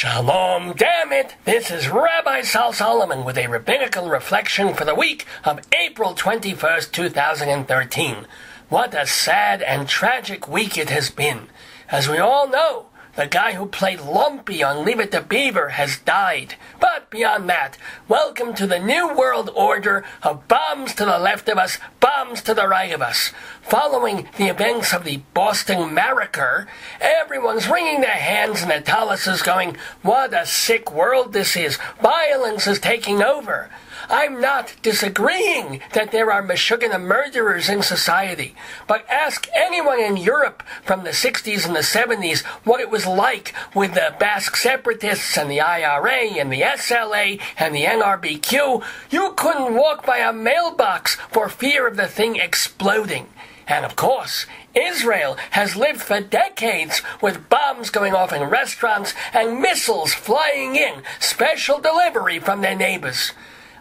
Shalom Dammit! This is Rabbi Sol Solomon with a Rabbinical Reflection for the week of April 21st, 2013. What a sad and tragic week it has been. As we all know, the guy who played Lumpy on Leave It to Beaver has died. But beyond that, welcome to the new world order of bombs to the left of us, bombs to the right of us. Following the events of the Boston Marracre, everyone's wringing their hands and their tallises going, what a sick world this is. Violence is taking over. I'm not disagreeing that there are meshuggenah murderers in society, but ask anyone in Europe from the 60s and the 70s what it was like with the Basque Separatists and the IRA and the SLA and the NRBQ. You couldn't walk by a mailbox for fear of the thing exploding. And of course, Israel has lived for decades with bombs going off in restaurants and missiles flying in, special delivery from their neighbors.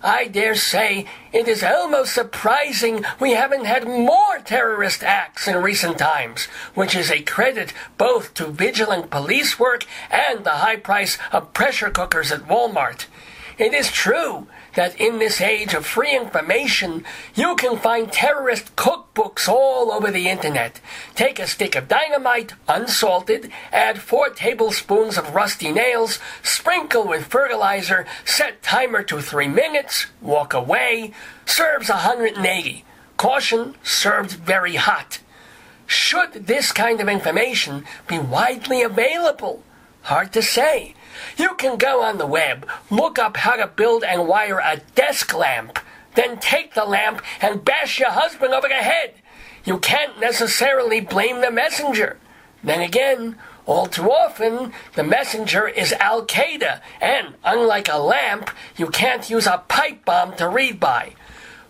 I dare say it is almost surprising we haven't had more terrorist acts in recent times, which is a credit both to vigilant police work and the high price of pressure cookers at Walmart. It is true that in this age of free information, you can find terrorist cookbooks all over the internet. Take a stick of dynamite, unsalted, add 4 tablespoons of rusty nails, sprinkle with fertilizer, set timer to 3 minutes, walk away, serves 180. Caution, served very hot. Should this kind of information be widely available? Hard to say. You can go on the web, look up how to build and wire a desk lamp, then take the lamp and bash your husband over the head. You can't necessarily blame the messenger. Then again, all too often, the messenger is Al-Qaeda, and unlike a lamp, you can't use a pipe bomb to read by.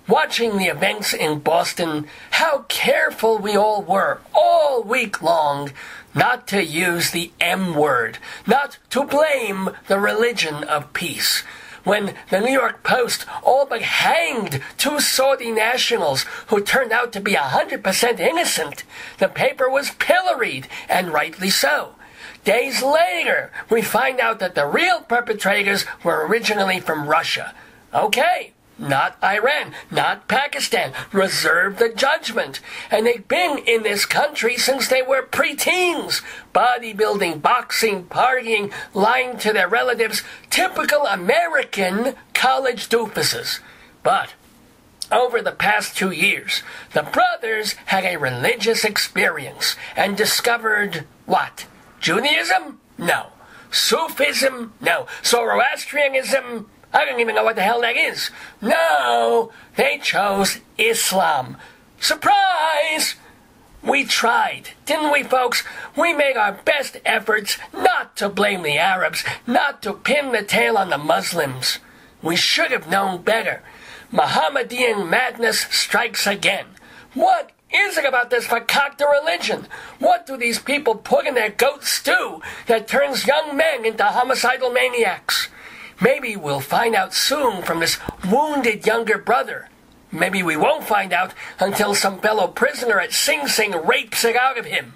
Watching the events in Boston, how careful we all were all week long not to use the M word, not to blame the religion of peace. When the New York Post all but hanged 2 Saudi nationals who turned out to be 100% innocent, the paper was pilloried, and rightly so. Days later, we find out that the real perpetrators were originally from Russia. Okay. Not Iran, not Pakistan. Reserve the judgment. And they've been in this country since they were preteens. Bodybuilding, boxing, partying, lying to their relatives. Typical American college doofuses. But over the past 2 years, the brothers had a religious experience and discovered what? Judaism? No. Sufism? No. Zoroastrianism? I don't even know what the hell that is. No, they chose Islam. Surprise! We tried, didn't we, folks? We made our best efforts not to blame the Arabs, not to pin the tail on the Muslims. We should have known better. Mohammedan madness strikes again. What is it about this fakakta religion? What do these people put in their goat stew that turns young men into homicidal maniacs? Maybe we'll find out soon from this wounded younger brother. Maybe we won't find out until some fellow prisoner at Sing Sing rapes it out of him.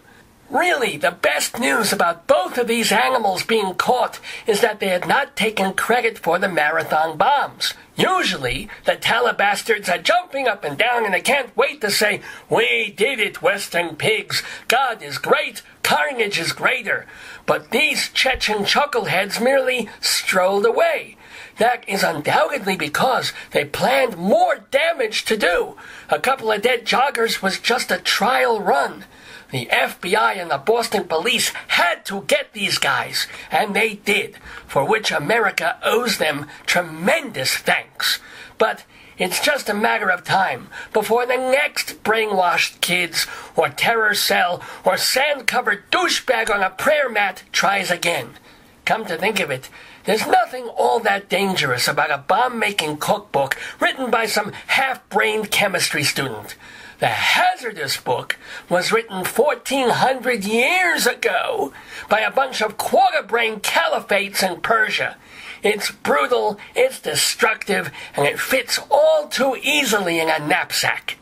Really, the best news about both of these animals being caught is that they had not taken credit for the marathon bombs. Usually, the Talibastards are jumping up and down and they can't wait to say, "We did it, Western pigs. God is great, carnage is greater." But these Chechen chuckleheads merely strolled away. That is undoubtedly because they planned more damage to do. A couple of dead joggers was just a trial run. The FBI and the Boston police had to get these guys, and they did, for which America owes them tremendous thanks. But it's just a matter of time before the next brainwashed kids or terror cell or sand-covered douchebag on a prayer mat tries again. Come to think of it, there's nothing all that dangerous about a bomb-making cookbook written by some half-brained chemistry student. The hazardous book was written 1,400 years ago by a bunch of quarter-brain caliphates in Persia. It's brutal, it's destructive, and it fits all too easily in a knapsack.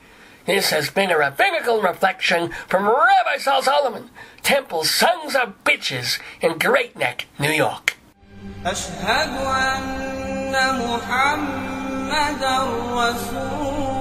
This has been a Rabbinical Reflection from Rabbi Sol Solomon, Temple Sons of Bitches in Great Neck, New York. أشهد أن محمدا رسول